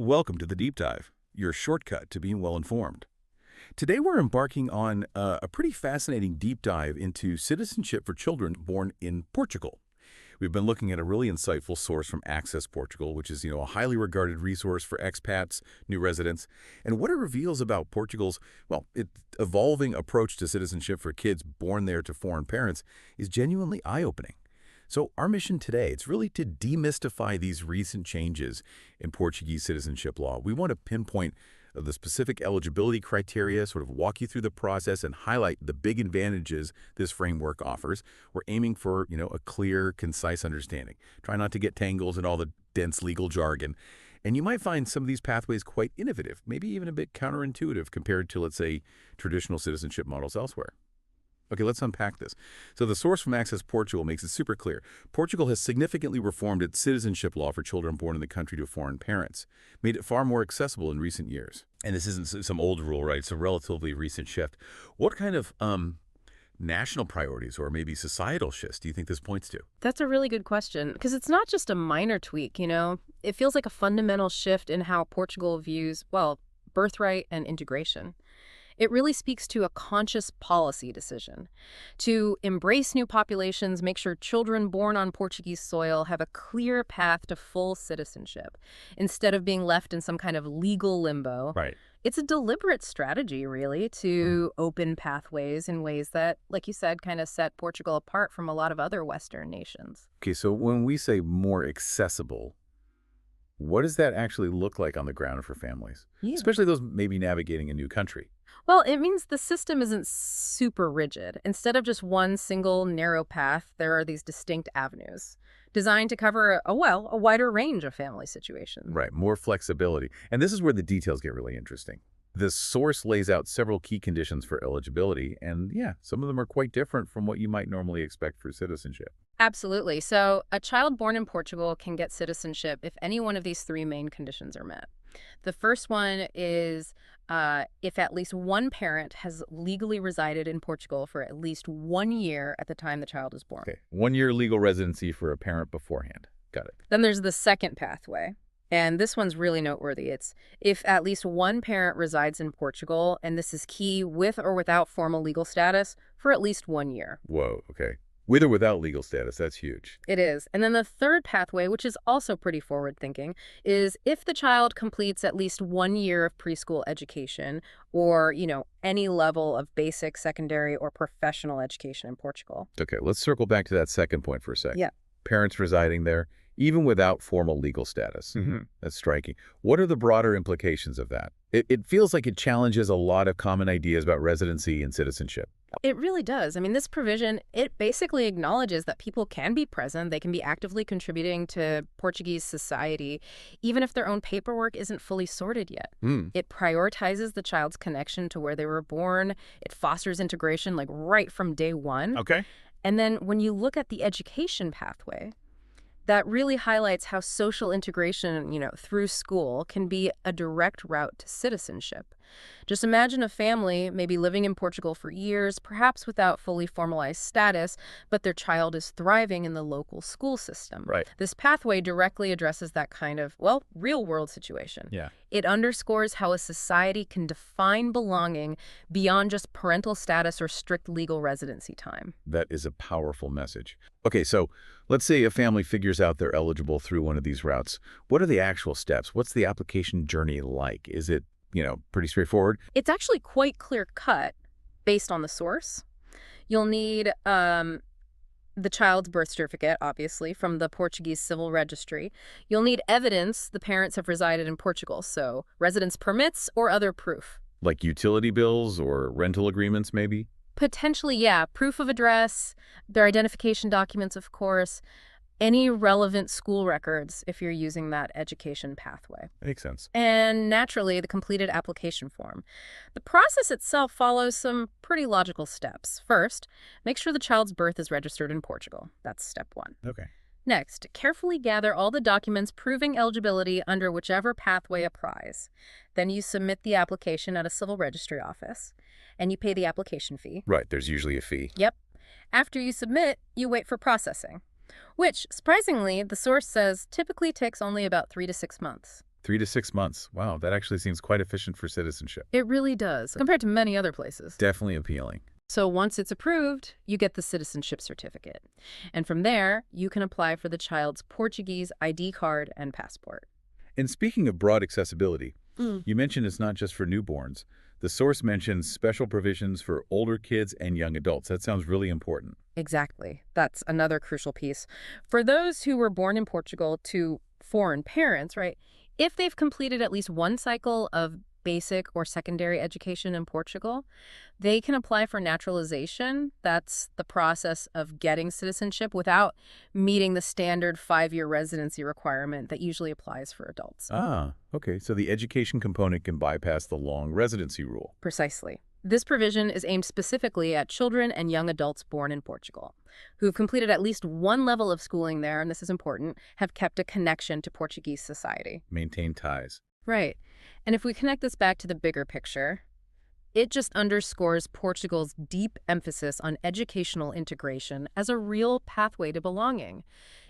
Welcome to the Deep Dive, your shortcut to being well-informed. Today we're embarking on a pretty fascinating deep dive into citizenship for children born in Portugal. We've been looking at a really insightful source from Access Portugal, which is, a highly regarded resource for expats, new residents, and what it reveals about Portugal's, evolving approach to citizenship for kids born there to foreign parents is genuinely eye-opening. So our mission today, it's really to demystify these recent changes in Portuguese citizenship law. We want to pinpoint the specific eligibility criteria, sort of walk you through the process and highlight the big advantages this framework offers. We're aiming for, a clear, concise understanding. Try not to get tangled in all the dense legal jargon. And you might find some of these pathways quite innovative, maybe even a bit counterintuitive compared to, let's say, traditional citizenship models elsewhere. Okay, let's unpack this. So the source from Access Portugal makes it super clear. Portugal has significantly reformed its citizenship law for children born in the country to foreign parents, made it far more accessible in recent years. And this isn't some old rule, right? It's a relatively recent shift. What kind of national priorities or maybe societal shifts do you think this points to? That's a really good question, because it's not just a minor tweak, It feels like a fundamental shift in how Portugal views, birthright and integration. It really speaks to a conscious policy decision to embrace new populations, make sure children born on Portuguese soil have a clear path to full citizenship instead of being left in some kind of legal limbo. Right. It's a deliberate strategy, really, to open pathways in ways that, like you said, kind of set Portugal apart from a lot of other Western nations. Okay, so when we say more accessible, what does that actually look like on the ground for families? Yeah. Especially those maybe navigating a new country. Well, it means the system isn't super rigid. Instead of just one single narrow path, there are these distinct avenues designed to cover a wider range of family situations. Right, more flexibility. And this is where the details get really interesting. The source lays out several key conditions for eligibility, and some of them are quite different from what you might normally expect for citizenship. Absolutely. So a child born in Portugal can get citizenship if any one of these three main conditions are met. The first one is if at least one parent has legally resided in Portugal for at least 1 year at the time the child is born. Okay, 1 year legal residency for a parent beforehand. Got it. Then there's the second pathway. And this one's really noteworthy. It's if at least one parent resides in Portugal, and this is key, with or without formal legal status, for at least 1 year. Whoa, okay. With or without legal status, that's huge. It is. And then the third pathway, which is also pretty forward-thinking, is if the child completes at least 1 year of preschool education or, any level of basic, secondary, or professional education in Portugal. Okay, let's circle back to that second point for a sec. Yeah. Parents residing there, even without formal legal status. Mm-hmm. That's striking. What are the broader implications of that? It feels like it challenges a lot of common ideas about residency and citizenship. It really does. I mean, this provision, it basically acknowledges that people can be present, they can be actively contributing to Portuguese society, even if their own paperwork isn't fully sorted yet. It prioritizes the child's connection to where they were born. It fosters integration, right from day one. Okay. And then when you look at the education pathway, that really highlights how social integration, through school can be a direct route to citizenship. Just imagine a family maybe living in Portugal for years, perhaps without fully formalized status, but their child is thriving in the local school system. Right. This pathway directly addresses that kind of, real-world situation. Yeah. It underscores how a society can define belonging beyond just parental status or strict legal residency time. That is a powerful message. Okay, so let's say a family figures out they're eligible through one of these routes. What are the actual steps? What's the application journey like? Is it, pretty straightforward? It's actually quite clear-cut based on the source. You'll need the child's birth certificate, obviously, from the Portuguese Civil Registry. You'll need evidence the parents have resided in Portugal, so residence permits or other proof. Like utility bills or rental agreements, maybe? Potentially, yeah. Proof of address, their identification documents, of course, any relevant school records if you're using that education pathway. Makes sense. And naturally, the completed application form. The process itself follows some pretty logical steps. First, make sure the child's birth is registered in Portugal. That's step one. Okay. Next, carefully gather all the documents proving eligibility under whichever pathway applies. Then you submit the application at a civil registry office, and you pay the application fee. Right, there's usually a fee. Yep. After you submit, you wait for processing, which, surprisingly, the source says typically takes only about 3 to 6 months. 3 to 6 months. Wow, that actually seems quite efficient for citizenship. It really does, compared to many other places. Definitely appealing. So once it's approved, you get the citizenship certificate. And from there, you can apply for the child's Portuguese ID card and passport. And speaking of broad accessibility, Mm. you mentioned it's not just for newborns. The source mentions special provisions for older kids and young adults. That sounds really important. Exactly. That's another crucial piece. For those who were born in Portugal to foreign parents, right, if they've completed at least one cycle of basic or secondary education in Portugal, they can apply for naturalization. That's the process of getting citizenship without meeting the standard 5-year residency requirement that usually applies for adults. Ah, okay. So the education component can bypass the long residency rule. Precisely. This provision is aimed specifically at children and young adults born in Portugal, who've completed at least one level of schooling there, and this is important, have kept a connection to Portuguese society. Maintain ties. Right. And if we connect this back to the bigger picture, it just underscores Portugal's deep emphasis on educational integration as a real pathway to belonging.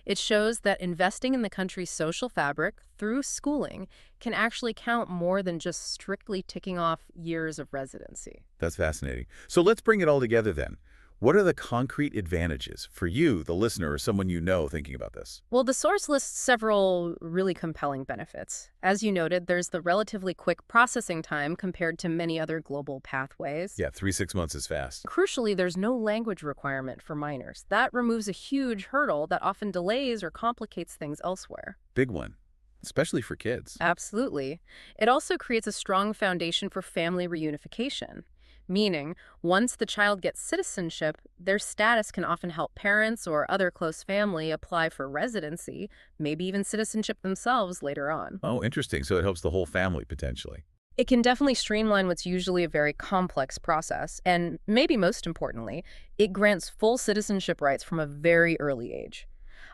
It shows that investing in the country's social fabric through schooling can actually count more than just strictly ticking off years of residency. That's fascinating. So let's bring it all together then. What are the concrete advantages for you, the listener, or someone you know thinking about this? Well, the source lists several really compelling benefits. As you noted, there's the relatively quick processing time compared to many other global pathways. Yeah, 3 to 6 months is fast. Crucially, there's no language requirement for minors. That removes a huge hurdle that often delays or complicates things elsewhere. Big one, especially for kids. Absolutely. It also creates a strong foundation for family reunification. Meaning, once the child gets citizenship, their status can often help parents or other close family apply for residency, maybe even citizenship themselves later on. Oh, interesting. So it helps the whole family, potentially. It can definitely streamline what's usually a very complex process, and maybe most importantly, it grants full citizenship rights from a very early age,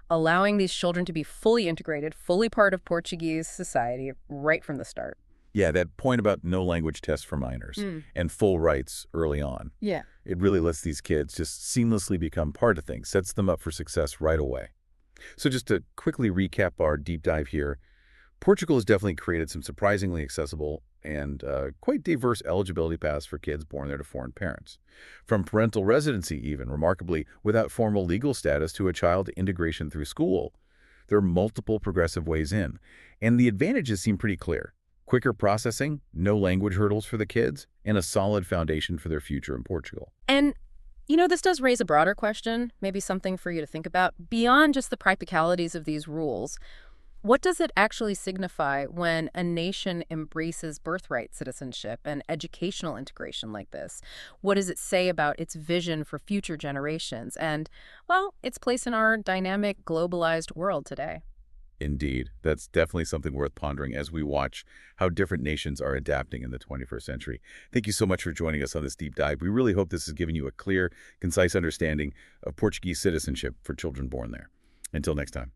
allowing these children to be fully integrated, fully part of Portuguese society right from the start. Yeah, that point about no language tests for minors and full rights early on. Yeah. It really lets these kids just seamlessly become part of things, sets them up for success right away. So just to quickly recap our deep dive here, Portugal has definitely created some surprisingly accessible and quite diverse eligibility paths for kids born there to foreign parents. From parental residency even, remarkably, without formal legal status to a child integration through school. There are multiple progressive ways in, and the advantages seem pretty clear. Quicker processing, no language hurdles for the kids, and a solid foundation for their future in Portugal. And, this does raise a broader question, maybe something for you to think about. Beyond just the practicalities of these rules, what does it actually signify when a nation embraces birthright citizenship and educational integration like this? What does it say about its vision for future generations and, well, its place in our dynamic, globalized world today? Indeed, that's definitely something worth pondering as we watch how different nations are adapting in the 21st century. Thank you so much for joining us on this deep dive. We really hope this has given you a clear, concise understanding of Portuguese citizenship for children born there. Until next time.